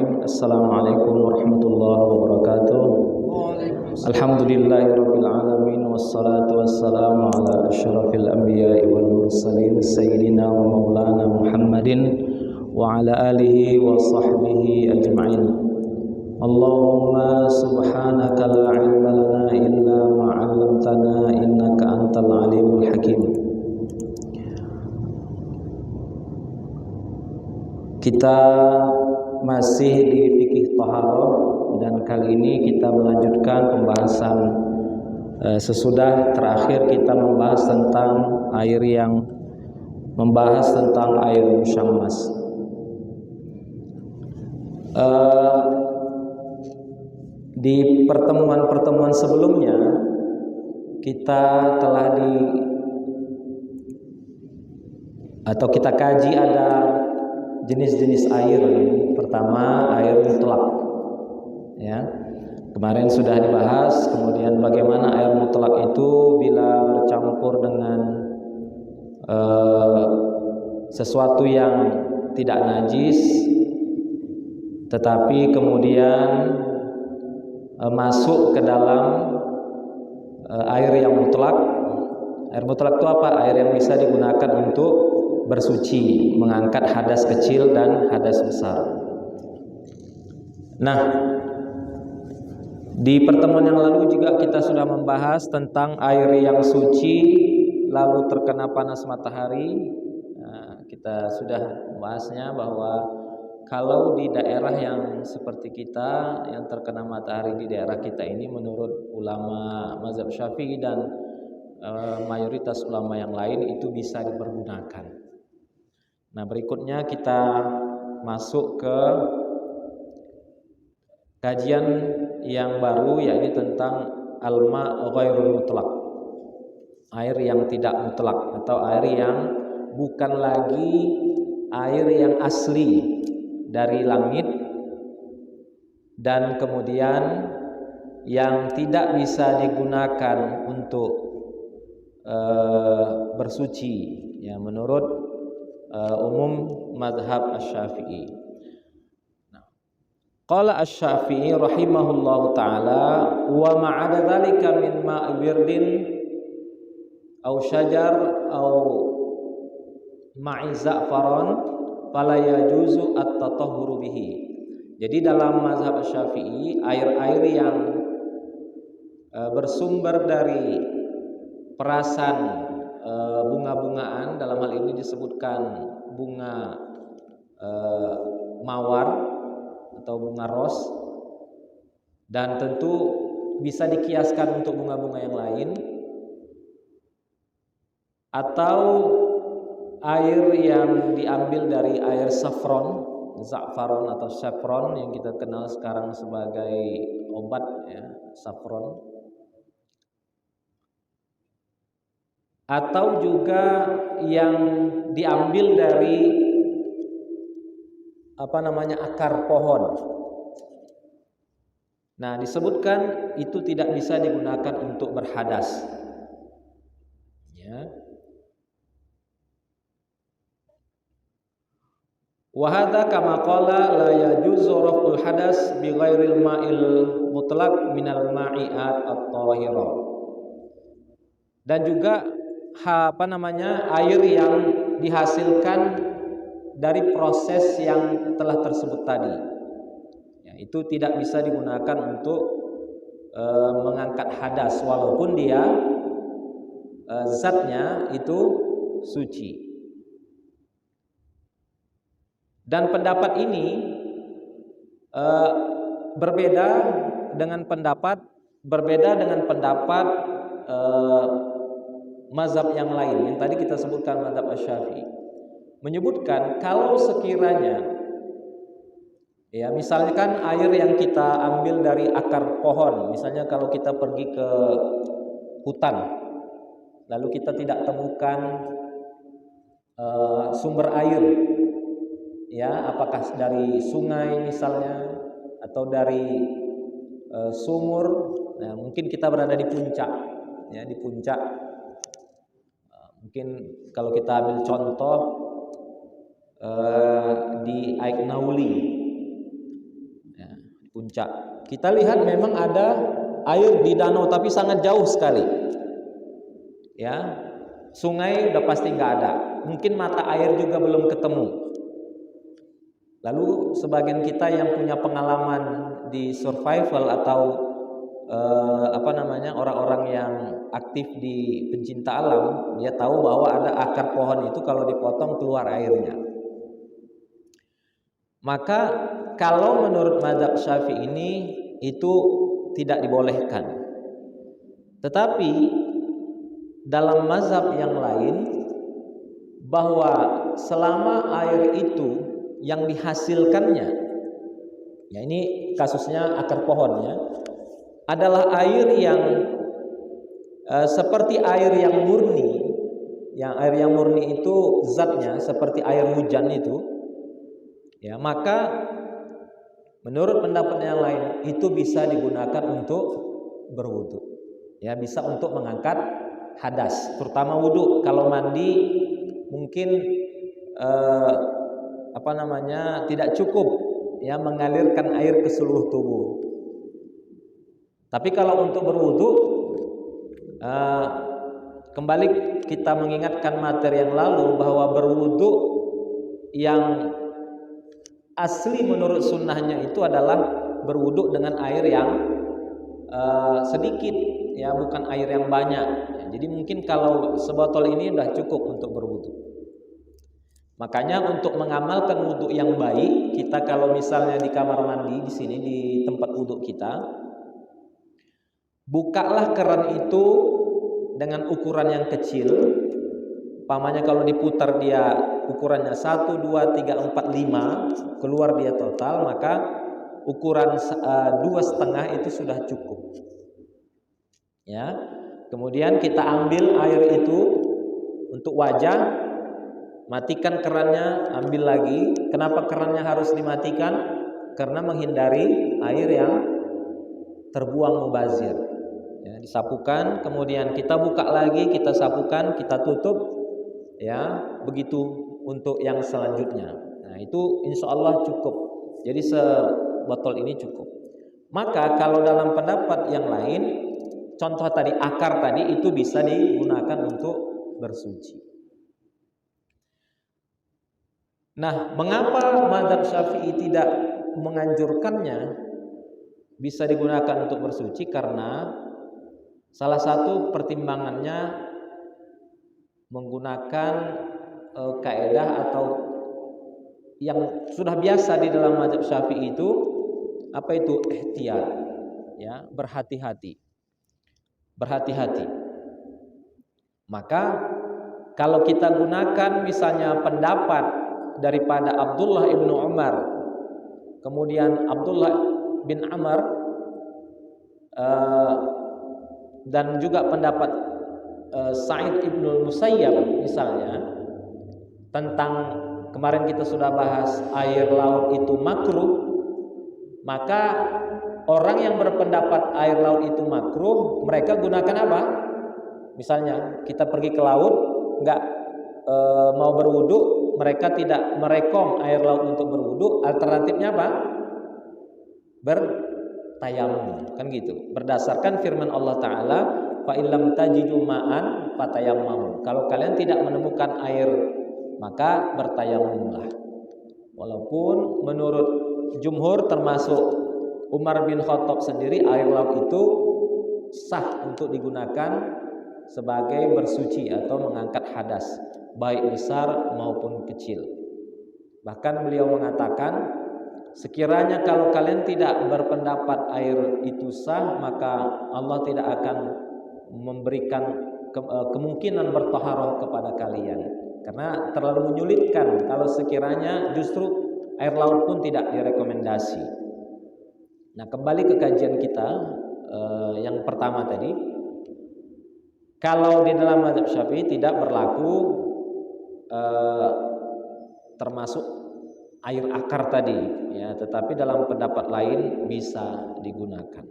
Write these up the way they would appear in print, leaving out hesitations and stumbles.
Bismillahirrahmanirrahim. Assalamualaikum warahmatullahi wabarakatuh. Alhamdulillahirabbil alamin wassalatu wassalamu ala asyrafil anbiya'i wal mursalin sayyidina wa maulana Muhammadin wa ala alihi wa sahbihi ajma'in. Allahumma subhanaka la ilma lana illa ma 'allamtana innaka antal alimul hakim. Kita masih di fikih taharah dan kali ini kita melanjutkan pembahasan sesudah terakhir kita membahas tentang air musyammas. Di pertemuan-pertemuan sebelumnya kita telah kita kaji ada jenis-jenis air. Pertama, air mutlak. Ya. Kemarin sudah dibahas, kemudian bagaimana air mutlak itu bila bercampur dengan sesuatu yang tidak najis tetapi kemudian masuk ke dalam air yang mutlak. Air mutlak itu apa? Air yang bisa digunakan untuk bersuci, mengangkat hadas kecil dan hadas besar. Nah, di pertemuan yang lalu juga kita sudah membahas tentang air yang suci lalu terkena panas matahari. Nah, kita sudah membahasnya bahwa kalau di daerah yang seperti kita yang terkena matahari di daerah kita ini, menurut ulama mazhab Syafi'i dan mayoritas ulama yang lain itu bisa dipergunakan. Nah, berikutnya kita masuk ke kajian yang baru, yaitu tentang al-ma' ghairul mutlaq. Air yang tidak mutlak atau air yang bukan lagi air yang asli dari langit dan kemudian yang tidak bisa digunakan untuk bersuci, ya, menurut umum mazhab Asy-Syafi'i. Qala Asy-Syafi'i rahimahullahu taala wa ma'ada dzalika min ma'i wirdin aw syajar aw ma'i za'faran fala yajuzu at-tatahhuru bihi. Jadi dalam mazhab Asy-Syafi'i, air-air yang bersumber dari perasan bunga-bungaan, dalam hal ini disebutkan bunga mawar atau bunga ros, dan tentu bisa dikiaskan untuk bunga-bunga yang lain, atau air yang diambil dari air saffron, za'faron atau saffron yang kita kenal sekarang sebagai obat, ya, saffron, atau juga yang diambil dari akar pohon. Nah, disebutkan itu tidak bisa digunakan untuk berhadas, ya. Wa hadza kama qala la yajuzu raf'ul hadas bi ghairil ma'il mutlaq minal ma'iat at-tahirah. Dan juga air yang dihasilkan dari proses yang telah tersebut tadi, ya, itu tidak bisa digunakan untuk mengangkat hadas walaupun dia zatnya itu suci. Dan pendapat ini berbeda dengan pendapat mazhab yang lain yang tadi kita sebutkan, mazhab Asy-Syafi'i menyebutkan kalau sekiranya, ya, misalkan air yang kita ambil dari akar pohon, misalnya kalau kita pergi ke hutan lalu kita tidak temukan sumber air, ya, apakah dari sungai misalnya atau dari sumur. Nah, mungkin kita berada di puncak, ya, di puncak. Mungkin kalau kita ambil contoh di Aik Nauli, puncak. Kita lihat memang ada air di danau tapi sangat jauh sekali. Ya, sungai udah pasti nggak ada. Mungkin mata air juga belum ketemu. Lalu sebagian kita yang punya pengalaman di survival atau orang-orang yang aktif di pencinta alam, dia tahu bahwa ada akar pohon itu kalau dipotong keluar airnya. Maka kalau menurut mazhab Syafi'i ini itu tidak dibolehkan. Tetapi dalam mazhab yang lain, bahwa selama air itu yang dihasilkannya, ya ini kasusnya akar pohonnya, adalah air yang seperti air yang murni. Yang air yang murni itu zatnya seperti air hujan itu, ya, maka menurut pendapat yang lain itu bisa digunakan untuk berwudu. Ya, bisa untuk mengangkat hadas, terutama wudu. Kalau mandi mungkin tidak cukup ya mengalirkan air ke seluruh tubuh. Tapi kalau untuk berwudu, kembali kita mengingatkan materi yang lalu bahwa berwudu yang asli menurut sunnahnya itu adalah berwudu dengan air yang sedikit, ya, bukan air yang banyak. Ya, jadi mungkin kalau sebotol ini sudah cukup untuk berwudu. Makanya untuk mengamalkan wudu yang baik, kita kalau misalnya di kamar mandi di sini di tempat wudu kita, bukalah keran itu dengan ukuran yang kecil. Umpamanya kalau diputar dia ukurannya 1, 2, 3, 4, 5, keluar dia total, maka ukuran 2,5 itu sudah cukup. Ya. Kemudian kita ambil air itu untuk wajah, matikan kerannya, ambil lagi. Kenapa kerannya harus dimatikan? Karena menghindari air yang terbuang mubazir. Ya, disapukan, kemudian kita buka lagi, kita sapukan, kita tutup. Ya, begitu untuk yang selanjutnya. Nah, itu insya Allah cukup. Jadi sebotol ini cukup. Maka kalau dalam pendapat yang lain, contoh tadi akar tadi itu bisa digunakan untuk bersuci. Nah, mengapa mazhab Syafi'i tidak menganjurkannya bisa digunakan untuk bersuci? Karena salah satu pertimbangannya menggunakan kaidah atau yang sudah biasa di dalam mazhab Syafi'i itu, apa itu? Ihtiyat, ya, berhati-hati. Berhati-hati. Maka kalau kita gunakan misalnya pendapat daripada Abdullah ibnu Umar, kemudian Abdullah bin Amr, dan juga pendapat Sa'id ibnu Musayyab misalnya, tentang kemarin kita sudah bahas air laut itu makruh, maka orang yang berpendapat air laut itu makruh, mereka gunakan apa? Misalnya kita pergi ke laut, nggak mau berwudu, mereka tidak merekom air laut untuk berwudu, alternatifnya apa? Bertayamum, kan gitu. Berdasarkan firman Allah Ta'ala, fa illam tajidu ma'an fatayammamu. Kalau kalian tidak menemukan air, maka bertayamumlah. Walaupun menurut jumhur termasuk Umar bin Khattab sendiri, air laut itu sah untuk digunakan sebagai bersuci atau mengangkat hadas, baik besar maupun kecil. Bahkan beliau mengatakan, sekiranya kalau kalian tidak berpendapat air itu sah, maka Allah tidak akan memberikan kemungkinan bertaharah kepada kalian, karena terlalu menyulitkan kalau sekiranya justru air laut pun tidak direkomendasi. Nah, kembali ke kajian kita yang pertama tadi, kalau di dalam mazhab Syafi'i tidak berlaku termasuk air akar tadi, ya, tetapi dalam pendapat lain bisa digunakan.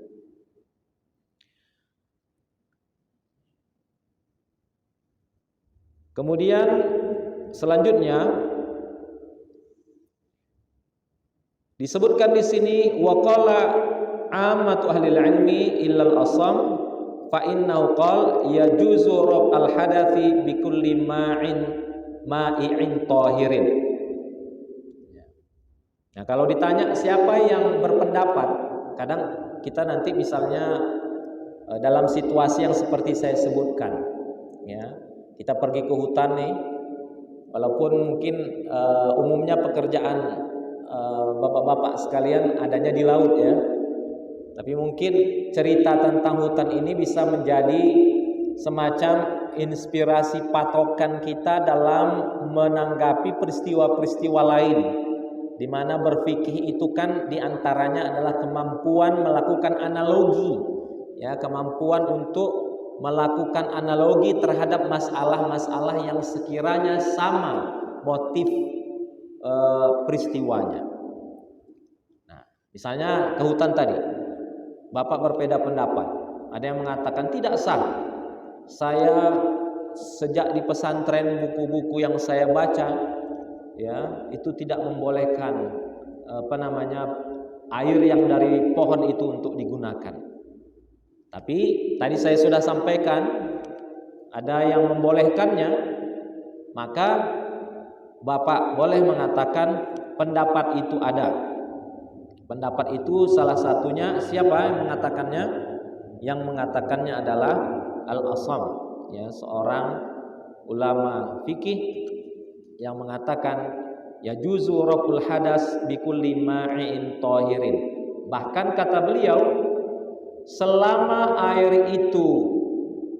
Kemudian selanjutnya Disebutkan di sini waqala ammatu ahli ilmi illal asam fa innahu qala yajuzu rab al hadathi bi kulli ma'i'in tahirin. Nah, kalau ditanya siapa yang berpendapat, kadang kita nanti misalnya dalam situasi yang seperti saya sebutkan, ya, kita pergi ke hutan nih, walaupun mungkin umumnya pekerjaan bapak-bapak sekalian adanya di laut ya, tapi mungkin cerita tentang hutan ini bisa menjadi semacam inspirasi patokan kita dalam menanggapi peristiwa-peristiwa lain, di mana berfikih itu kan diantaranya adalah kemampuan melakukan analogi, ya, kemampuan untuk melakukan analogi terhadap masalah-masalah yang sekiranya sama motif peristiwanya. Nah, misalnya ke hutan tadi, bapak berbeda pendapat. Ada yang mengatakan tidak sah. Saya sejak di pesantren buku-buku yang saya baca, ya, itu tidak membolehkan air yang dari pohon itu untuk digunakan. Tapi tadi saya sudah sampaikan ada yang membolehkannya, maka bapak boleh mengatakan pendapat itu ada. Pendapat itu salah satunya siapa yang mengatakannya? Yang mengatakannya adalah Al-Asam, ya, seorang ulama fikih yang mengatakan yajuzu raful hadas bi kulli ma'in tahirin. Bahkan kata beliau, selama air itu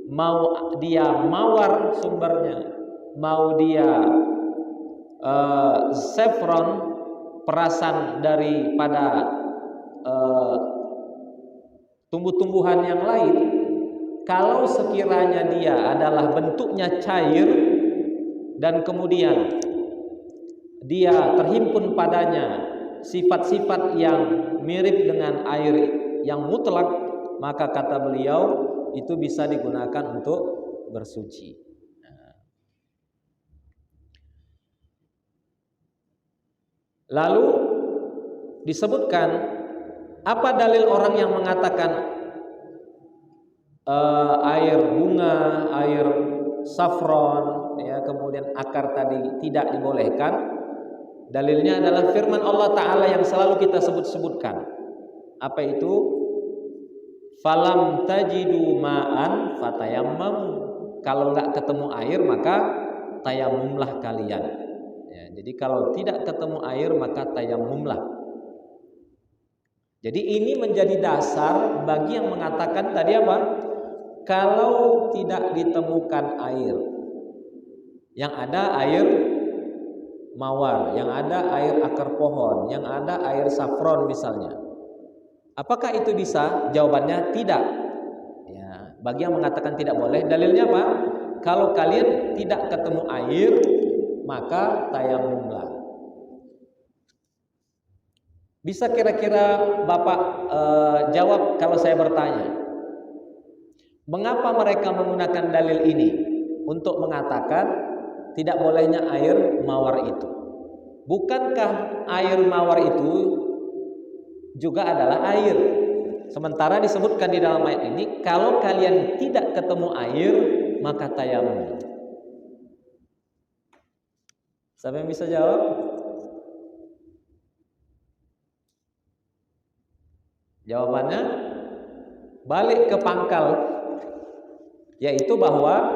mau dia mawar sumbernya, mau dia saffron perasan daripada tumbuh-tumbuhan yang lain, kalau sekiranya dia adalah bentuknya cair dan kemudian dia terhimpun padanya sifat-sifat yang mirip dengan air yang mutlak, maka kata beliau itu bisa digunakan untuk bersuci. Lalu disebutkan apa dalil orang yang mengatakan air bunga, air saffron, ya, kemudian akar tadi tidak dibolehkan. Dalilnya adalah firman Allah Ta'ala yang selalu kita sebut-sebutkan. Apa itu? Falam tajidu ma'an fatayammam. Kalau enggak ketemu air maka tayamumlah kalian. Ya, jadi kalau tidak ketemu air maka tayamumlah. Jadi ini menjadi dasar bagi yang mengatakan tadi apa? Kalau tidak ditemukan air, yang ada air mawar, yang ada air akar pohon, yang ada air saffron misalnya, apakah itu bisa? Jawabannya tidak. Ya, bagi yang mengatakan tidak boleh, dalilnya apa? Kalau kalian tidak ketemu air, maka tayamumlah. Bisa kira-kira Bapak jawab kalau saya bertanya, mengapa mereka menggunakan dalil ini untuk mengatakan tidak bolehnya air mawar itu? Bukankah air mawar itu juga adalah air? Sementara disebutkan di dalam ayat ini, kalau kalian tidak ketemu air, maka tayamum. Siapa yang bisa jawab? Jawabannya balik ke pangkal, yaitu bahwa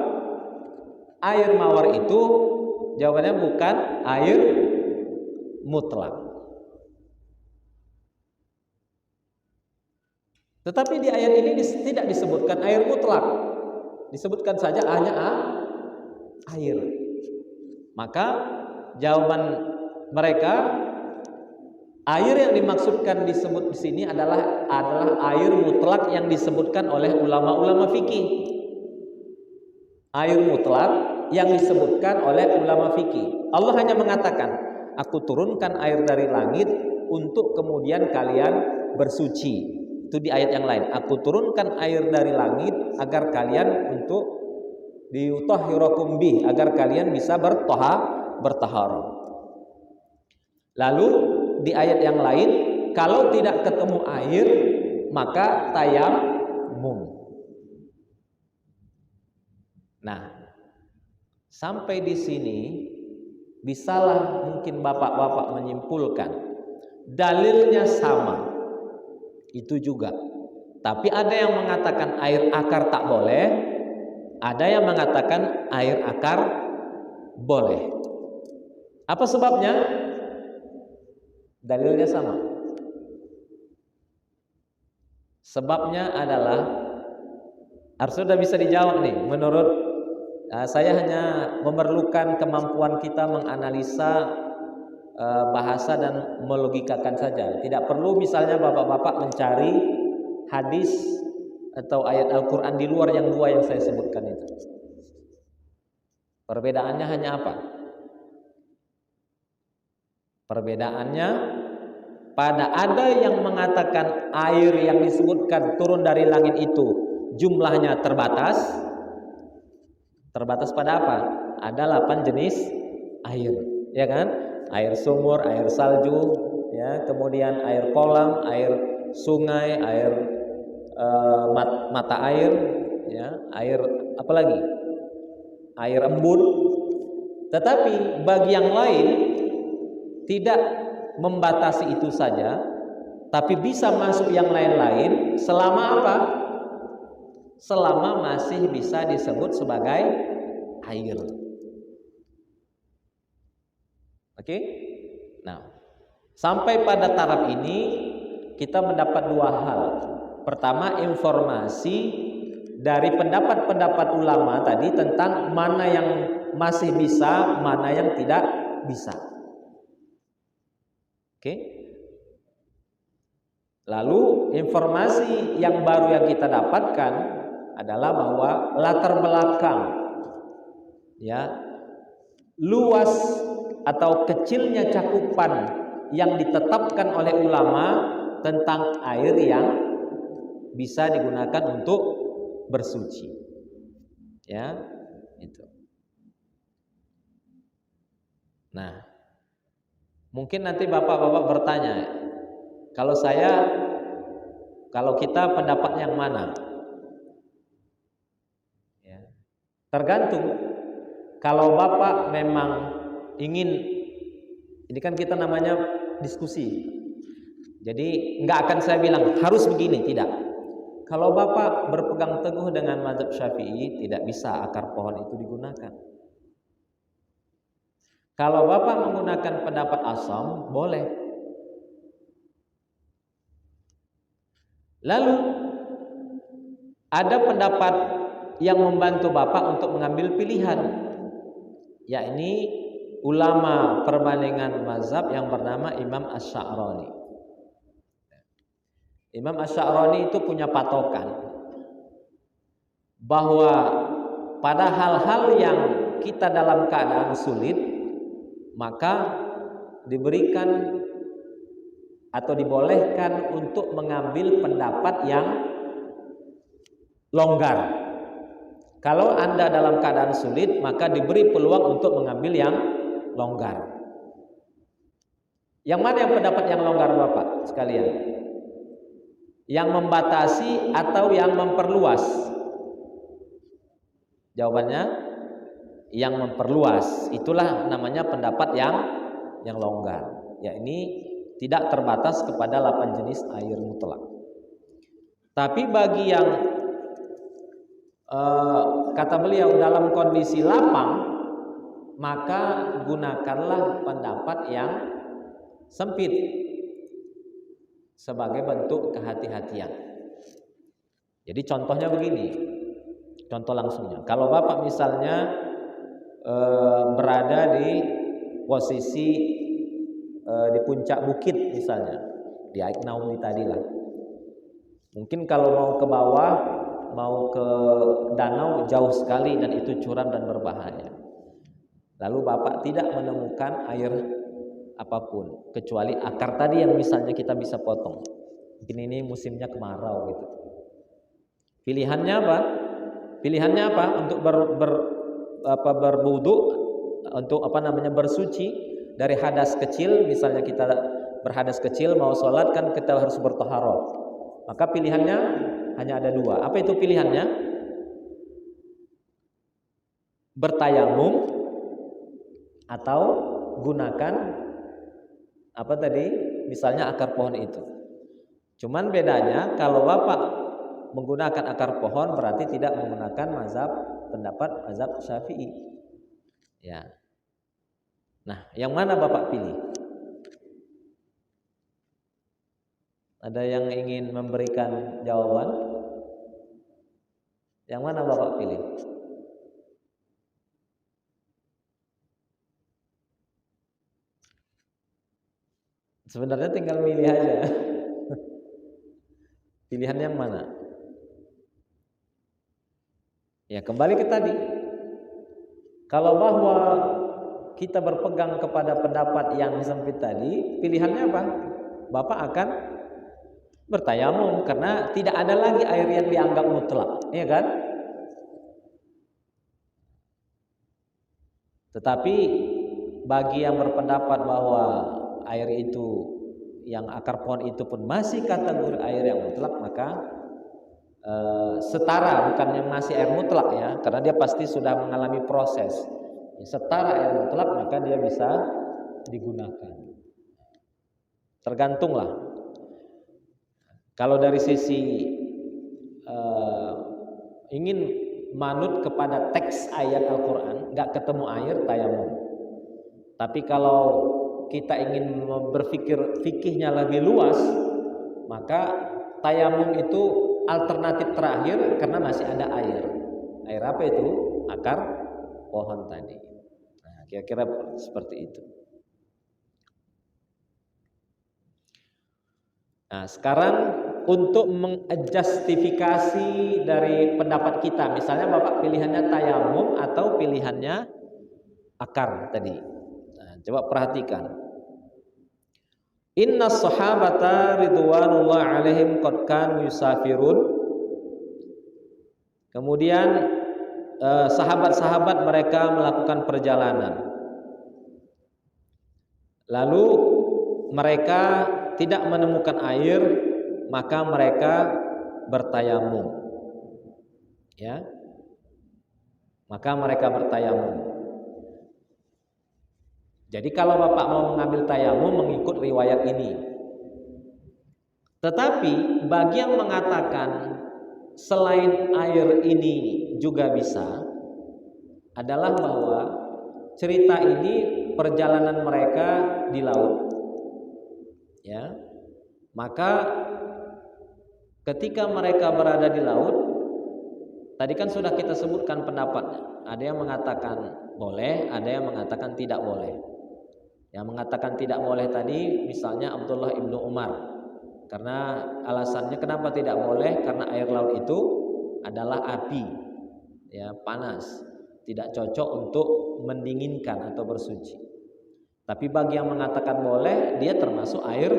air mawar itu jawabannya bukan air mutlak. Tetapi di ayat ini tidak disebutkan air mutlak, disebutkan saja hanya air. Maka jawaban mereka, air yang dimaksudkan disebut di sini adalah air mutlak yang disebutkan oleh ulama-ulama fikih. Air mutlak yang disebutkan oleh ulama fikih. Allah hanya mengatakan, aku turunkan air dari langit untuk kemudian kalian bersuci. Itu di ayat yang lain. Aku turunkan air dari langit agar kalian untuk diutahhirakum bih, agar kalian bisa bertaharah. Lalu di ayat yang lain, kalau tidak ketemu air maka tayamum. Nah, sampai di sini bisalah mungkin bapak-bapak menyimpulkan dalilnya sama. Itu juga. Tapi ada yang mengatakan air akar tak boleh, ada yang mengatakan air akar boleh. Apa sebabnya? Dalilnya sama. Sebabnya adalah harus sudah bisa dijawab nih. Menurut saya hanya memerlukan kemampuan kita menganalisa bahasa dan melogikakan saja. Tidak perlu misalnya bapak-bapak mencari hadis atau ayat Al-Quran di luar yang dua yang saya sebutkan itu. Perbedaannya hanya apa? Perbedaannya pada ada yang mengatakan air yang disebutkan turun dari langit itu jumlahnya terbatas. Terbatas pada apa? Ada 8 jenis air, ya kan? Air sumur, air salju, ya, kemudian air kolam, air sungai, air mata air, ya, air apa lagi? Air embun. Tetapi bagi yang lain tidak membatasi itu saja, tapi bisa masuk yang lain-lain selama apa? Selama masih bisa disebut sebagai air. Oke? Nah, sampai pada taraf ini kita mendapat dua hal. Pertama, informasi dari pendapat-pendapat ulama tadi tentang mana yang masih bisa, mana yang tidak bisa. Oke? Lalu informasi yang baru yang kita dapatkan adalah bahwa latar belakang, ya, luas atau kecilnya cakupan yang ditetapkan oleh ulama tentang air yang bisa digunakan untuk bersuci, ya, itu. Nah, mungkin nanti bapak-bapak bertanya, kalau kita pendapat yang mana? Ya, tergantung. Kalau bapak memang ingin, ini kan kita namanya diskusi, jadi nggak akan saya bilang harus begini, tidak. Kalau bapak berpegang teguh dengan mazhab Syafi'i, tidak bisa akar pohon itu digunakan. Kalau bapak menggunakan pendapat Asham, boleh. Lalu ada pendapat yang membantu bapak untuk mengambil pilihan, yakni ulama perbandingan mazhab yang bernama Imam Asy'arani. Imam Asy'arani itu punya patokan bahwa pada hal-hal yang kita dalam keadaan sulit, maka diberikan atau dibolehkan untuk mengambil pendapat yang longgar. Kalau Anda dalam keadaan sulit, maka diberi peluang untuk mengambil yang longgar. Yang mana yang pendapat yang longgar Bapak sekalian? Yang membatasi atau yang memperluas? Jawabannya yang memperluas. Itulah namanya pendapat yang longgar. Ya, ini tidak terbatas kepada 8 jenis air mutlak. Tapi bagi yang kata beliau dalam kondisi lapang, maka gunakanlah pendapat yang sempit sebagai bentuk kehati-hatian. Jadi contohnya begini, contoh langsungnya. Kalau Bapak misalnya berada di posisi di puncak bukit misalnya, di Aiknaumi tadi lah. Mungkin kalau mau ke bawah, mau ke danau jauh sekali dan itu curam dan berbahaya. Lalu Bapak tidak menemukan air apapun kecuali akar tadi yang misalnya kita bisa potong. Mungkin ini musimnya kemarau gitu. Pilihannya apa? Pilihannya apa? Untuk berwudu, untuk bersuci dari hadas kecil, misalnya kita berhadas kecil mau sholat kan kita harus bertoharoh. Maka pilihannya hanya ada dua. Apa itu pilihannya? Bertayamum atau gunakan apa tadi? Misalnya akar pohon itu. Cuman bedanya kalau Bapak menggunakan akar pohon berarti tidak menggunakan pendapat mazhab Syafi'i. Ya. Nah, yang mana Bapak pilih? Ada yang ingin memberikan jawaban? Yang mana Bapak pilih? Sebenarnya tinggal milih aja. Pilihan yang mana? Ya, kembali ke tadi. Kalau bahwa kita berpegang kepada pendapat yang sempit tadi, pilihannya apa? Bapak akan bertayamum karena tidak ada lagi air yang dianggap mutlak, ya kan? Tetapi bagi yang berpendapat bahwa air itu yang akar pohon itu pun masih kategori air yang mutlak, maka setara, bukannya masih air mutlak ya, karena dia pasti sudah mengalami proses. Setara air mutlak maka dia bisa digunakan. Tergantunglah. Kalau dari sisi ingin manut kepada teks ayat Al-Quran, nggak ketemu air, tayamum. Tapi kalau kita ingin berpikir fikihnya lebih luas, maka tayamum itu alternatif terakhir karena masih ada air. Air apa itu? Akar pohon tadi. Nah, kira-kira seperti itu. Nah, sekarang untuk menjustifikasi dari pendapat kita, misalnya Bapak pilihannya tayamum atau pilihannya akar tadi. Nah, coba perhatikan. Inna sahabata ridwanullah alaihim qad kanu yusafirun. Kemudian sahabat-sahabat mereka melakukan perjalanan. Lalu mereka tidak menemukan air, maka mereka bertayamum. Ya. Maka mereka bertayamum. Jadi kalau Bapak mau mengambil tayamum mengikut riwayat ini. Tetapi bagi yang mengatakan selain air ini juga bisa, adalah bahwa cerita ini perjalanan mereka di laut. Ya. Maka ketika mereka berada di laut, tadi kan sudah kita sebutkan pendapatnya. Ada yang mengatakan boleh, ada yang mengatakan tidak boleh. Yang mengatakan tidak boleh tadi misalnya Abdullah ibnu Umar. Karena alasannya kenapa tidak boleh? Karena air laut itu adalah api, ya, panas, tidak cocok untuk mendinginkan atau bersuci. Tapi bagi yang mengatakan boleh, dia termasuk air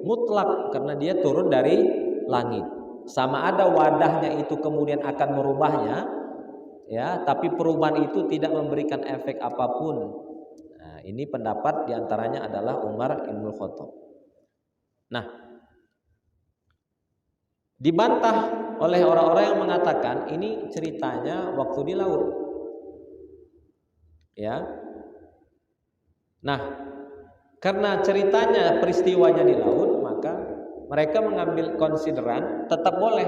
mutlak karena dia turun dari langit. Sama ada wadahnya itu kemudian akan merubahnya, ya, tapi perubahan itu tidak memberikan efek apapun. Nah, ini pendapat diantaranya adalah Umar ibn Khattab. Nah, dibantah oleh orang-orang yang mengatakan ini ceritanya waktu di laut. Ya. Nah, karena ceritanya peristiwanya di laut, maka mereka mengambil konsideran tetap boleh.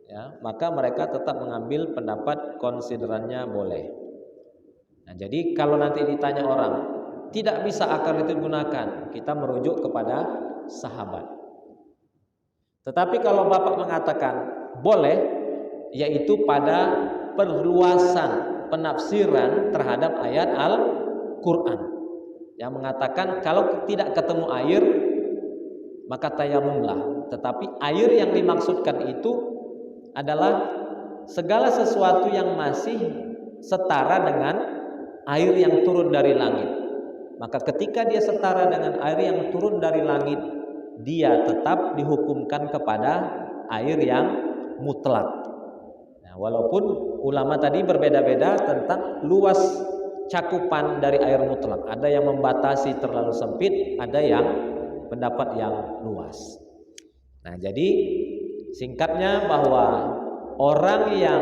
Ya, maka mereka tetap mengambil pendapat konsiderannya boleh. Nah, jadi kalau nanti ditanya orang, tidak bisa akar itu digunakan, kita merujuk kepada sahabat. Tetapi kalau Bapak mengatakan boleh, yaitu pada perluasan penafsiran terhadap ayat Al-Quran yang mengatakan kalau tidak ketemu air maka tayamumlah. Tetapi air yang dimaksudkan itu adalah segala sesuatu yang masih setara dengan air yang turun dari langit. Maka ketika dia setara dengan air yang turun dari langit, dia tetap dihukumkan kepada air yang mutlak. Nah, walaupun ulama tadi berbeda-beda tentang luas cakupan dari air mutlak. Ada yang membatasi terlalu sempit, ada yang pendapat yang luas. Nah, jadi singkatnya bahwa orang yang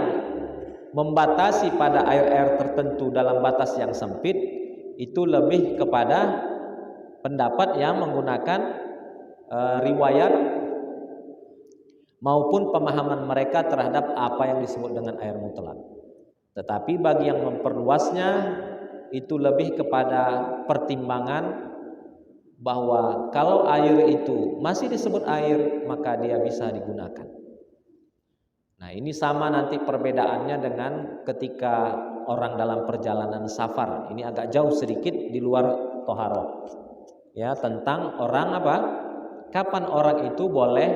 membatasi pada air-air tertentu dalam batas yang sempit itu lebih kepada pendapat yang menggunakan riwayat maupun pemahaman mereka terhadap apa yang disebut dengan air mutlak. Tetapi bagi yang memperluasnya itu lebih kepada pertimbangan bahwa kalau air itu masih disebut air, maka dia bisa digunakan. Nah, ini sama nanti perbedaannya dengan ketika orang dalam perjalanan safar. Ini agak jauh sedikit di luar toharoh. Ya, tentang orang apa? Kapan orang itu boleh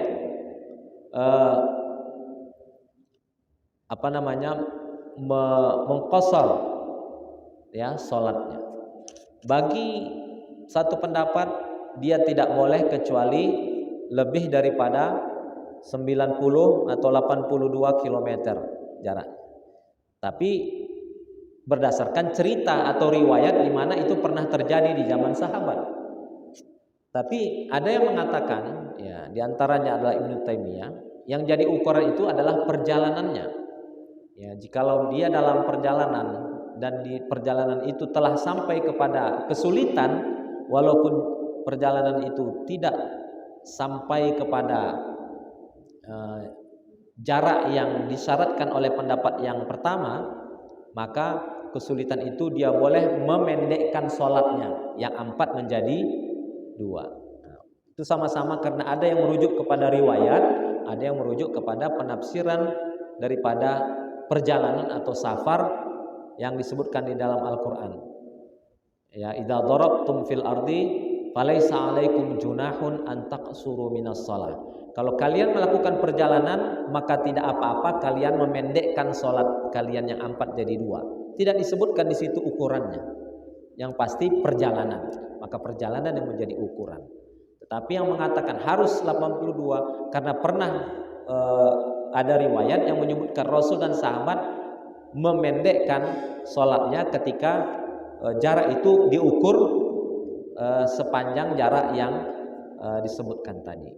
mengqashar ya salatnya. Bagi satu pendapat dia tidak boleh kecuali lebih daripada 90 atau 82 km jarak. Tapi berdasarkan cerita atau riwayat di mana itu pernah terjadi di zaman sahabat. Tapi ada yang mengatakan, ya, diantaranya adalah Ibnu Taimiyah, yang jadi ukuran itu adalah perjalanannya. Ya, jikalau dia dalam perjalanan dan di perjalanan itu telah sampai kepada kesulitan, walaupun perjalanan itu tidak sampai kepada jarak yang disyaratkan oleh pendapat yang pertama, maka kesulitan itu dia boleh memendekkan sholatnya yang 4 menjadi 2. Nah, itu sama-sama karena ada yang merujuk kepada riwayat, ada yang merujuk kepada penafsiran daripada perjalanan atau safar yang disebutkan di dalam Al-Qur'an. Ya, idza darabtum fil ardi falaisa 'alaikum junahun an taqsuru minas shalah. Kalau kalian melakukan perjalanan, maka tidak apa-apa kalian memendekkan salat kalian yang 4 jadi 2. Tidak disebutkan di situ ukurannya. Yang pasti perjalanan. Maka perjalanan yang menjadi ukuran. Tetapi yang mengatakan harus 82 karena pernah ada riwayat yang menyebutkan Rasul dan sahabat memendekkan sholatnya ketika jarak itu diukur sepanjang jarak yang disebutkan tadi.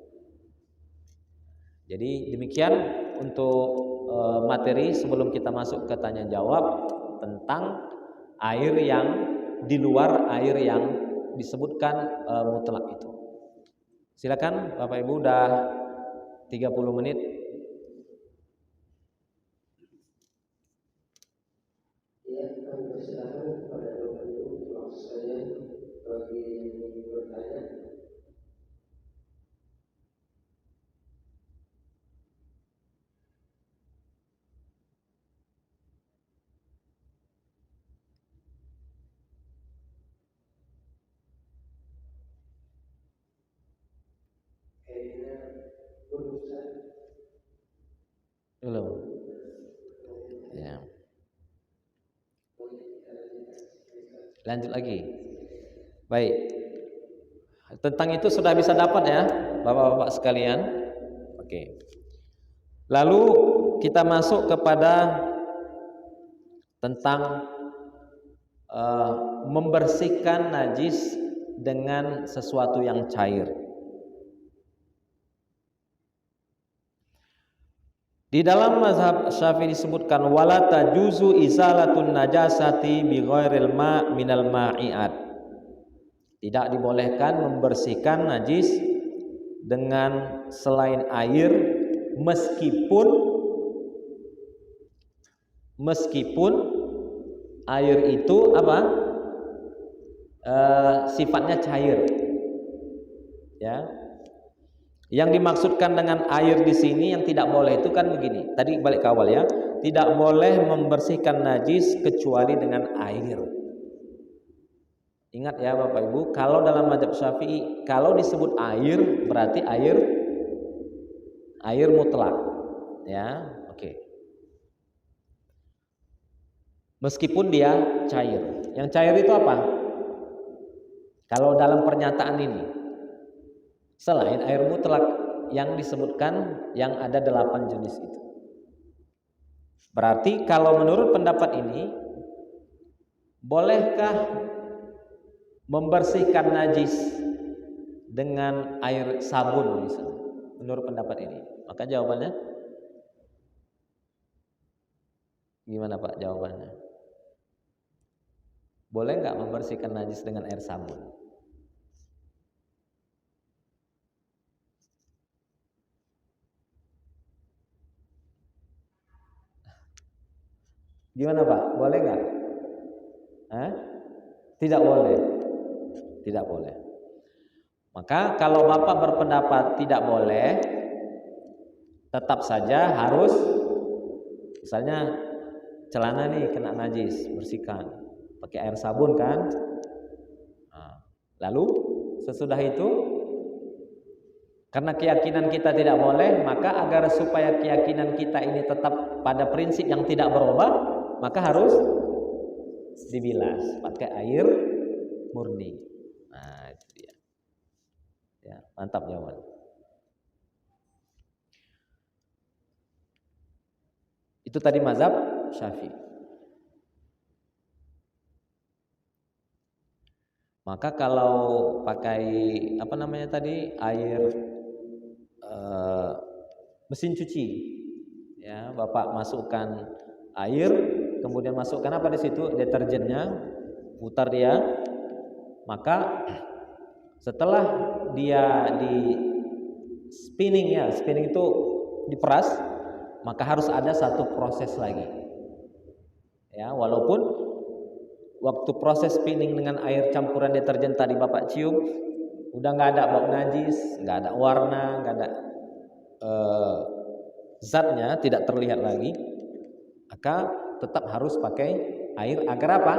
Jadi demikian untuk materi sebelum kita masuk ke tanya jawab tentang air yang di luar air yang disebutkan mutlak itu. Silakan Bapak Ibu, udah 30 menit. Ya, kami persilakan kepada Bapak Ibu waktu saya bagi bertanya. Belum. Ya. Lanjut lagi. Baik. Tentang itu sudah bisa dapat ya, Bapak-bapak sekalian. Oke. Lalu kita masuk kepada tentang membersihkan najis dengan sesuatu yang cair. Di dalam mazhab Syafi'i disebutkan wala tajuzu izalatun najasati bi ghairil ma' minal ma'iat. Tidak dibolehkan membersihkan najis dengan selain air meskipun air itu apa? Sifatnya cair. Ya. Yang dimaksudkan dengan air di sini yang tidak boleh itu kan begini. Tadi balik ke awal ya. Tidak boleh membersihkan najis kecuali dengan air. Ingat ya Bapak Ibu, kalau dalam mazhab Syafi'i kalau disebut air berarti air mutlak. Ya, oke. Meskipun dia cair. Yang cair itu apa? Kalau dalam pernyataan ini selain air mutlak yang disebutkan yang ada 8 jenis itu. Berarti kalau menurut pendapat ini bolehkah membersihkan najis dengan air sabun misalnya, menurut pendapat ini? Maka jawabannya gimana Pak jawabannya? Boleh nggak membersihkan najis dengan air sabun? Gimana Pak? Boleh nggak? Tidak boleh. Tidak boleh. Maka kalau Bapak berpendapat tidak boleh, tetap saja harus, misalnya celana nih kena najis, bersihkan pakai air sabun kan. Lalu sesudah itu, karena keyakinan kita tidak boleh, maka agar supaya keyakinan kita ini tetap pada prinsip yang tidak berubah, maka harus dibilas pakai air murni. Nah, itu dia. Ya, mantap jawaban. Itu tadi mazhab Syafi'i. Maka kalau pakai tadi air mesin cuci, ya Bapak masukkan air, kemudian masukkan apa di situ, deterjennya, putar dia, maka setelah dia di spinning itu diperas, maka harus ada satu proses lagi. Ya, walaupun waktu proses spinning dengan air campuran deterjen tadi Bapak cium, udah nggak ada bau najis, nggak ada warna, nggak ada zatnya, tidak terlihat lagi, maka tetap harus pakai air agar apa?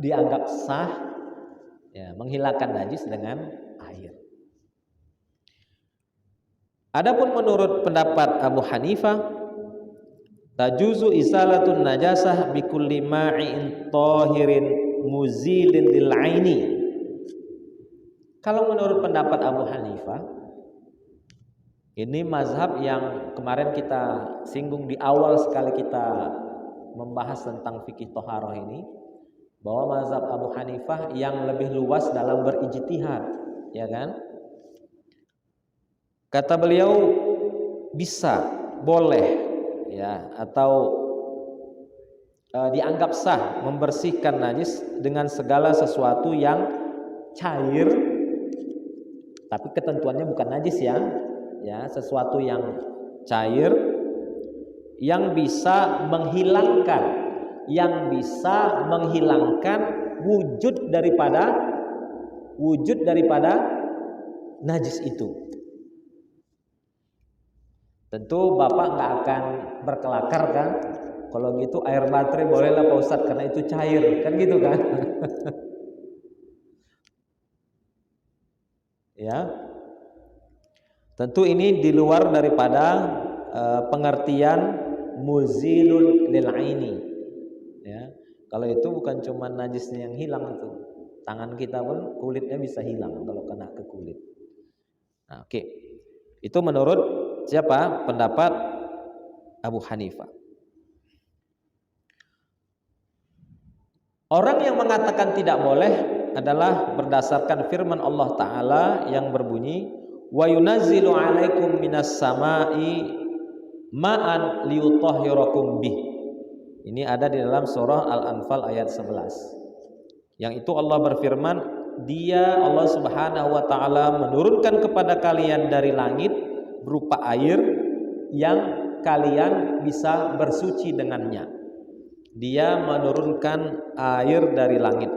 Dianggap sah, ya, menghilangkan najis dengan air. Adapun menurut pendapat Abu Hanifah, tajuzu isalatun najasah bikulli ma'in tahirin muzilin lil aini. Kalau menurut pendapat Abu Hanifah, ini mazhab yang kemarin kita singgung di awal sekali kita membahas tentang fikih toharoh ini, bahwa mazhab Abu Hanifah yang lebih luas dalam berijtihad, ya kan? Kata beliau bisa, boleh, ya, atau dianggap sah membersihkan najis dengan segala sesuatu yang cair, tapi ketentuannya bukan najis ya, sesuatu yang cair yang bisa menghilangkan wujud daripada najis itu. Tentu Bapak nggak akan berkelakar kan, kalau gitu air baterai bolehlah Pak Ustadz karena itu cair, kan gitu kan. Ya, tentu ini di luar daripada pengertian muzilun lil aini. Ya, kalau itu bukan cuma najisnya yang hilang, itu tangan kita pun kulitnya bisa hilang kalau kena ke kulit. Nah, oke. Itu menurut siapa? Pendapat Abu Hanifah. Orang yang mengatakan tidak boleh adalah berdasarkan firman Allah Ta'ala yang berbunyi, wa yunazzilu alaikum minas sama'i ma'an liyutahhirakum bih. Ini ada di dalam surah Al-Anfal ayat 11. Yang itu Allah berfirman, Allah Subhanahu wa Ta'ala menurunkan kepada kalian dari langit berupa air yang kalian bisa bersuci dengannya. Dia menurunkan air dari langit.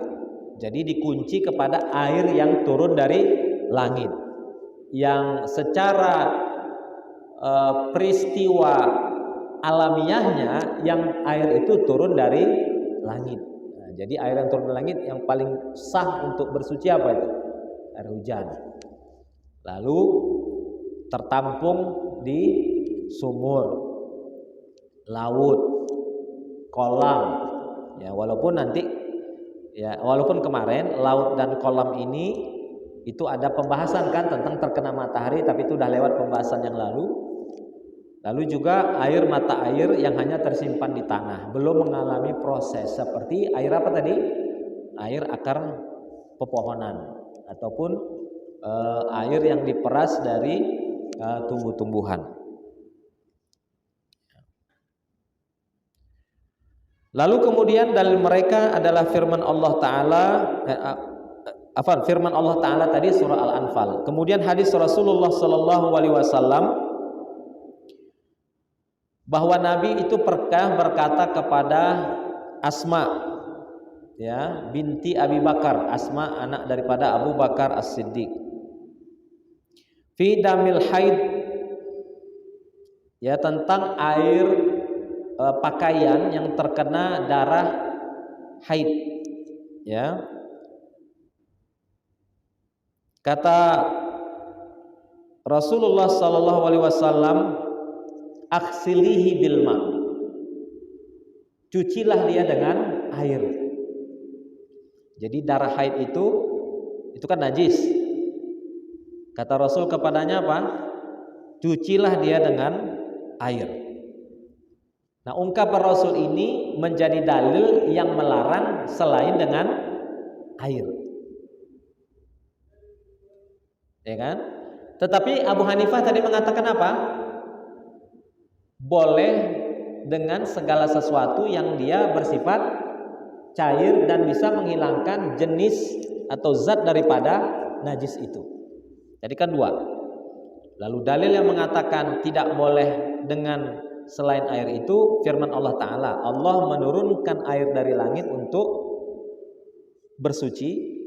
Jadi dikunci kepada air yang turun dari langit, yang secara peristiwa alamiahnya yang air itu turun dari langit. Nah, jadi air yang turun dari langit yang paling sah untuk bersuci apa itu? Air hujan. Lalu tertampung di sumur, laut, kolam. Ya, walaupun kemarin laut dan kolam ini itu ada pembahasan kan tentang terkena matahari, tapi itu udah lewat pembahasan yang lalu. Lalu juga air mata air yang hanya tersimpan di tanah, belum mengalami proses seperti air apa tadi? Air akar pepohonan ataupun air yang diperas dari tumbuh-tumbuhan. Lalu kemudian dalil mereka adalah firman Allah Ta'ala firman Allah Ta'ala tadi surah Al-Anfal. Kemudian hadis Rasulullah Sallallahu Alaihi Wasallam bahwa Nabi itu pernah berkata kepada Asma, ya, binti Abi Bakar. Asma anak daripada Abu Bakar As-Siddiq. Fi damil haid, ya, tentang air pakaian yang terkena darah haid, ya. Kata Rasulullah Sallallahu Alaihi Wasallam, aksilihi bilma, cucilah dia dengan air. Jadi darah haid itu kan najis. Kata Rasul kepadanya apa? Cucilah dia dengan air. Nah, ungkapan Rasul ini menjadi dalil yang melarang selain dengan air, ya kan? Tetapi Abu Hanifah tadi mengatakan apa? Boleh dengan segala sesuatu yang dia bersifat cair dan bisa menghilangkan jenis atau zat daripada najis itu. Jadi kan dua. Lalu dalil yang mengatakan tidak boleh dengan selain air itu firman Allah Ta'ala. Allah menurunkan air dari langit untuk bersuci.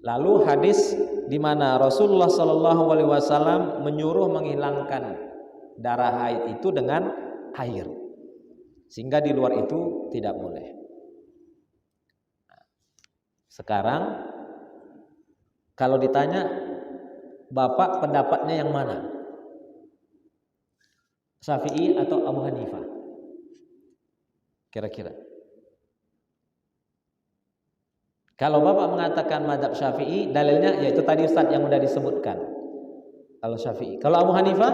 Lalu hadis di mana Rasulullah Sallallahu Alaihi Wasallam menyuruh menghilangkan darah haid itu dengan air, sehingga di luar itu tidak boleh. Sekarang kalau ditanya Bapak pendapatnya yang mana? Syafi'i atau Abu Hanifah? Kira-kira. Kalau Bapak mengatakan mazhab Syafi'i, dalilnya yaitu tadi Ustaz yang sudah disebutkan. Kalau Syafi'i. Kalau Abu Hanifah,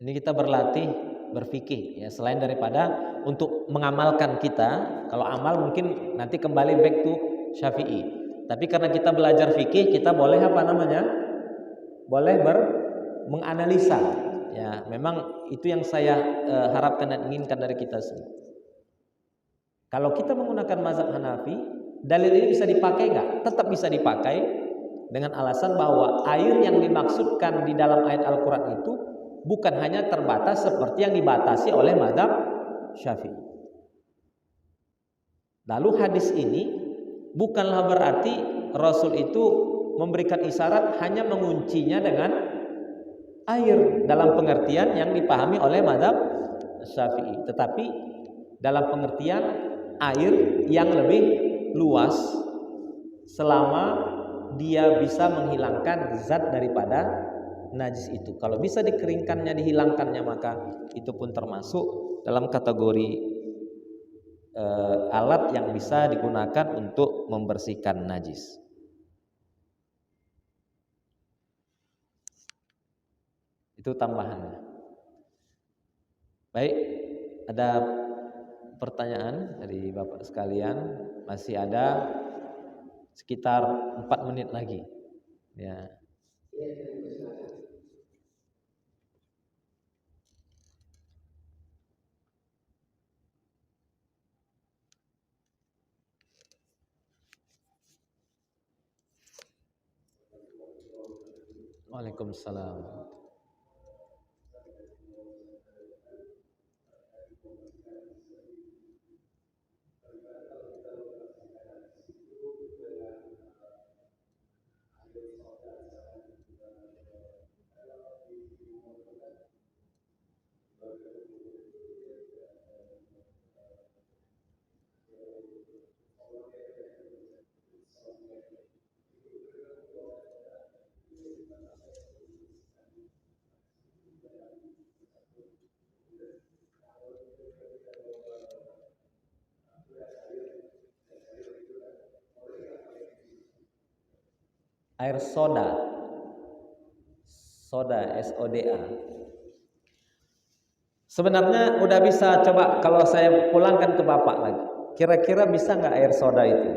ini kita berlatih berfikih, ya, selain daripada untuk mengamalkan kita. Kalau amal mungkin nanti kembali back to Syafi'i. Tapi karena kita belajar fikih, kita boleh apa namanya? Boleh menganalisa. Ya, memang itu yang saya harapkan dan inginkan dari kita semua. Kalau kita menggunakan mazhab Hanafi, dalil ini bisa dipakai nggak? Tetap bisa dipakai dengan alasan bahwa air yang dimaksudkan di dalam ayat Al-Quran itu bukan hanya terbatas seperti yang dibatasi oleh mazhab Syafi'i. Lalu hadis ini bukanlah berarti Rasul itu memberikan isyarat hanya menguncinya dengan air dalam pengertian yang dipahami oleh mazhab Syafi'i, tetapi dalam pengertian air yang lebih luas selama dia bisa menghilangkan zat daripada najis itu. Kalau bisa dikeringkannya, dihilangkannya, maka itu pun termasuk dalam kategori alat yang bisa digunakan untuk membersihkan najis. Itu tambahannya. Baik, ada pertanyaan dari Bapak sekalian? Masih ada sekitar 4 menit lagi, ya. Waalaikumsalam. Air soda Soda, SODA. Sebenarnya udah bisa, coba kalau saya pulangkan ke Bapak lagi. Kira-kira bisa nggak air soda itu?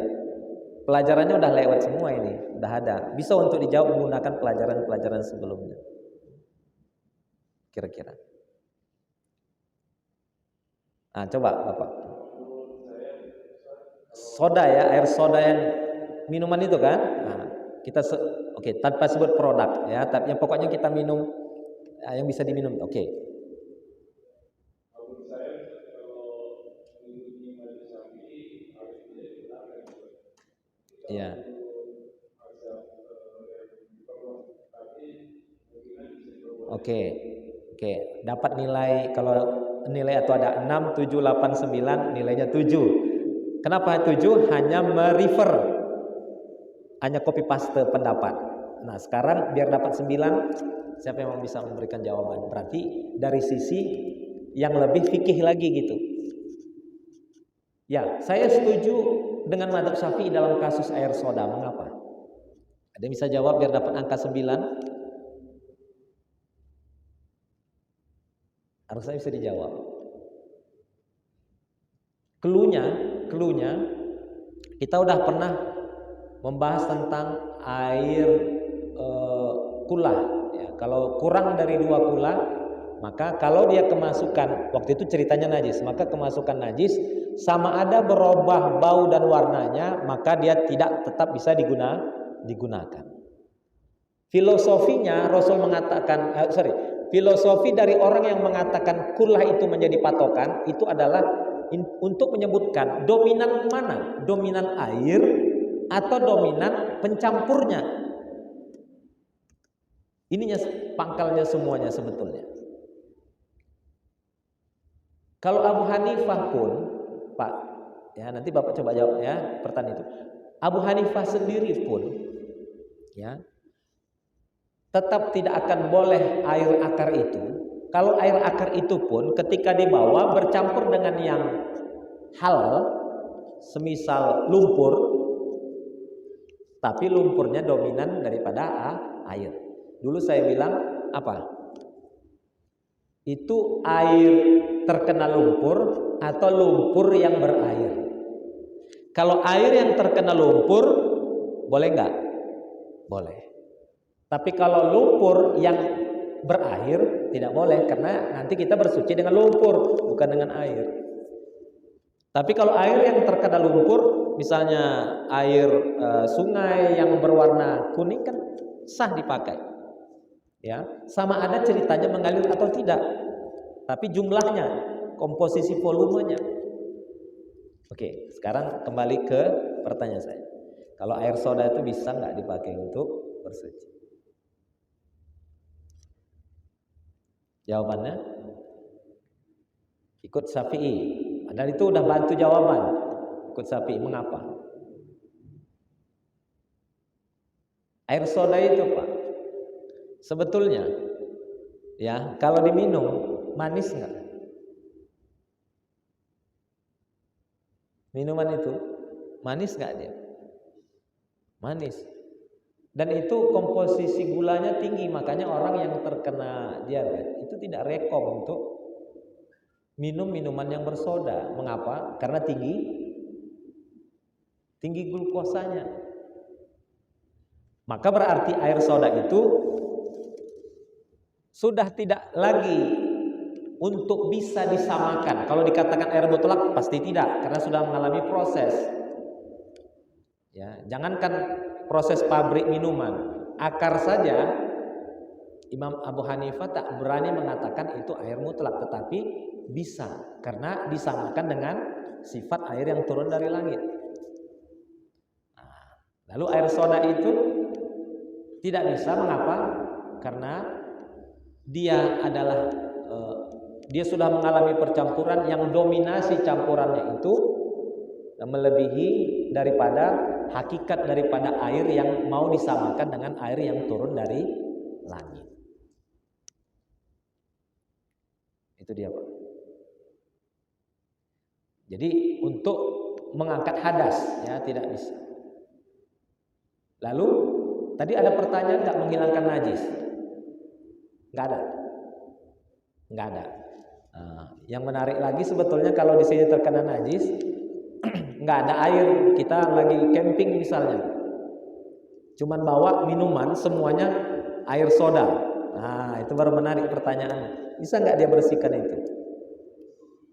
Pelajarannya udah lewat semua ini, udah ada. Bisa untuk dijawab menggunakan pelajaran-pelajaran sebelumnya. Kira-kira. Nah, coba Bapak. Soda ya, air soda yang minuman itu kan? Nah, kita oke, tanpa sebut produk ya, tapi yang pokoknya kita minum yang bisa diminum. Oke. Iya. Oke. Oke, dapat nilai, kalau nilai atau ada 6, 7, 8, 9, nilainya 7. Kenapa 7? Hanya merefer, hanya copy paste pendapat. Nah, sekarang biar dapat 9, siapa yang bisa memberikan jawaban? Berarti dari sisi yang lebih fikih lagi gitu. Ya, saya setuju dengan mazhab Syafi'i dalam kasus air soda. Mengapa? Ada yang bisa jawab biar dapat angka 9? Harusnya bisa dijawab. Cluenya kita udah pernah membahas tentang air kula ya. Kalau kurang dari 2 kula, maka kalau dia kemasukan, waktu itu ceritanya najis, maka kemasukan najis sama ada berubah bau dan warnanya, maka dia tidak tetap bisa digunakan. Filosofinya Rasul mengatakan, filosofi dari orang yang mengatakan kullah itu menjadi patokan, itu adalah untuk menyebutkan dominan mana, dominan air atau dominan pencampurnya. Ininya pangkalnya semuanya sebetulnya. Kalau Abu Hanifah pun, Pak, ya nanti Bapak coba jawab ya pertanyaan itu. Abu Hanifah sendiri pun, ya, tetap tidak akan boleh air akar itu. Kalau air akar itu pun ketika dibawa bercampur dengan yang halal, semisal lumpur, tapi lumpurnya dominan daripada air. Dulu saya bilang apa? Itu air terkena lumpur atau lumpur yang berair. Kalau air yang terkena lumpur, boleh nggak? Boleh. Tapi kalau lumpur yang berair tidak boleh, karena nanti kita bersuci dengan lumpur, bukan dengan air. Tapi kalau air yang terkena lumpur, misalnya air sungai yang berwarna kuning, kan sah dipakai. Ya, sama ada ceritanya mengalir atau tidak. Tapi jumlahnya, komposisi volumenya. Oke, sekarang kembali ke pertanyaan saya. Kalau air soda itu bisa nggak dipakai untuk bersuci? Jawabannya ikut Syafi'i. Padahal itu udah bantu jawaban. Ikut Syafi'i. Mengapa? Air soda itu, Pak, sebetulnya ya, kalau diminum manis nggak? Minuman itu manis nggak dia? Manis. Dan itu komposisi gulanya tinggi, makanya orang yang terkena diabetes itu tidak rekom untuk minum minuman yang bersoda. Mengapa? Karena tinggi glukosanya. Maka berarti air soda itu sudah tidak lagi untuk bisa disamakan. Kalau dikatakan air mutlak pasti tidak, karena sudah mengalami proses. Ya, jangankan proses pabrik minuman, akar saja Imam Abu Hanifah tak berani mengatakan itu air mutlak, tetapi bisa karena disamakan dengan sifat air yang turun dari langit. Nah, lalu air soda itu tidak bisa, mengapa? Karena dia adalah dia sudah mengalami percampuran yang dominasi campurannya itu melebihi daripada hakikat daripada air yang mau disamakan dengan air yang turun dari langit. Itu dia, Pak. Jadi untuk mengangkat hadas ya tidak bisa. Lalu tadi ada pertanyaan nggak menghilangkan najis? Nggak ada, nggak ada. Nah, yang menarik lagi sebetulnya kalau di sini terkena najis, nggak ada air. Kita lagi camping misalnya, cuman bawa minuman semuanya air soda. Nah, itu baru menarik pertanyaannya. Bisa nggak dia bersihkan itu?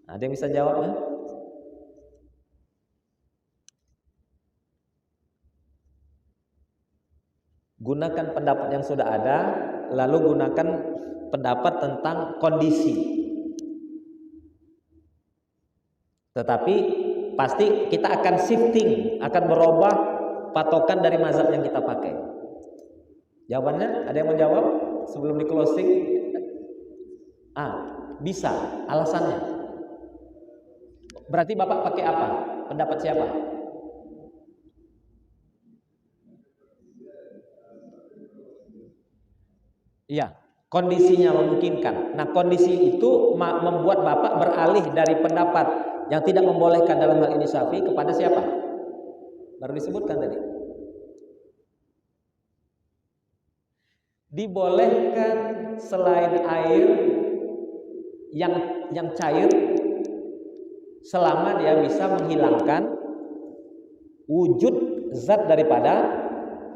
Ada yang bisa jawabnya? Gunakan pendapat yang sudah ada, lalu gunakan pendapat tentang kondisi. Tetapi pasti kita akan shifting, akan berubah patokan dari mazhab yang kita pakai. Jawabannya ada yang mau jawab sebelum di closing? Bisa. Alasannya? Berarti Bapak pakai apa? Pendapat siapa? Iya, kondisinya memungkinkan. Nah, kondisi itu membuat Bapak beralih dari pendapat yang tidak membolehkan dalam hal ini Syafi'i kepada siapa? Baru disebutkan tadi. Dibolehkan selain air yang cair selama dia bisa menghilangkan wujud zat daripada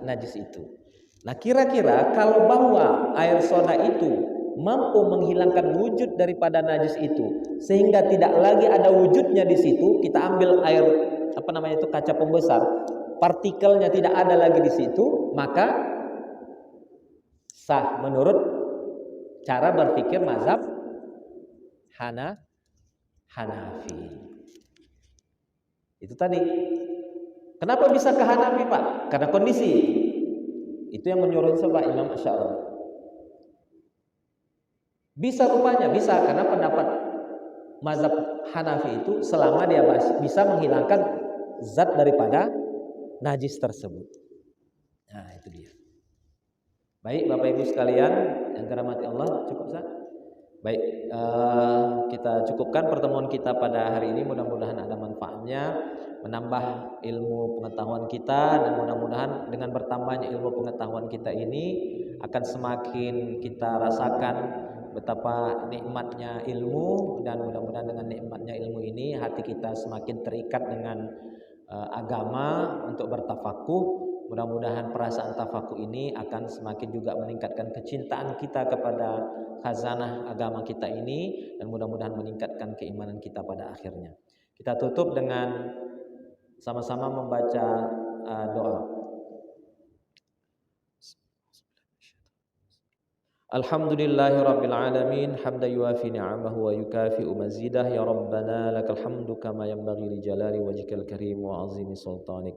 najis itu. Nah, kira-kira kalau bahwa air soda itu mampu menghilangkan wujud daripada najis itu sehingga tidak lagi ada wujudnya di situ, kita ambil air kaca pembesar, partikelnya tidak ada lagi di situ, maka sah menurut cara berpikir mazhab Hanafi. Itu tadi. Kenapa bisa ke Hanafi, Pak? Karena kondisi. Itu yang menyuruh sebab Imam Asy'ari. Bisa rupanya, bisa karena pendapat mazhab Hanafi itu selama dia bisa menghilangkan zat daripada najis tersebut. Nah, itu dia. Baik, Bapak Ibu sekalian yang dirahmati Allah, cukup Ustaz? Baik, kita cukupkan pertemuan kita pada hari ini. Mudah-mudahan ada manfaatnya, menambah ilmu pengetahuan kita, dan mudah-mudahan dengan bertambahnya ilmu pengetahuan kita ini akan semakin kita rasakan betapa nikmatnya ilmu, dan mudah-mudahan dengan nikmatnya ilmu ini hati kita semakin terikat dengan agama untuk bertafakuh. Mudah-mudahan perasaan tafakuh ini akan semakin juga meningkatkan kecintaan kita kepada khazanah agama kita ini, dan mudah-mudahan meningkatkan keimanan kita pada akhirnya. Kita tutup dengan sama-sama membaca doa. Alhamdulillahirabbil alamin, hamdan yuafi ni'amahu wa yukafi'u mazidah. Ya Rabbana lakal hamdu kama yanbaghi li jalali wajhikal karim wa 'azimi sultanik.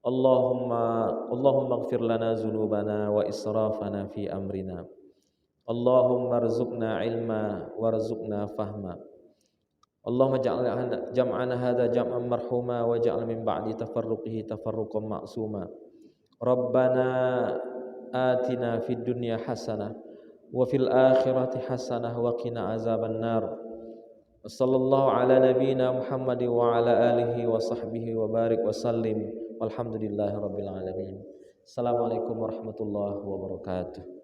Allahumma ighfir lana dzunubana wa israfana fi amrina. Allahumma rzuqna ilma warzuqna fahma. Allahumma ja'al jam'ana hadza jam'an marhuma wa ja'al min ba'di tafarruqihi tafarruqan ma'suma. Rabbana atina fid dunya hasanah wa fil akhirati hasanah wa qina azaban nar. Sallallahu ala nabiyyina Muhammad wa ala alihi wa sahbihi wa barik wa sallim. Walhamdulillahirabbil alamin. Assalamualaikum warahmatullahi wabarakatuh.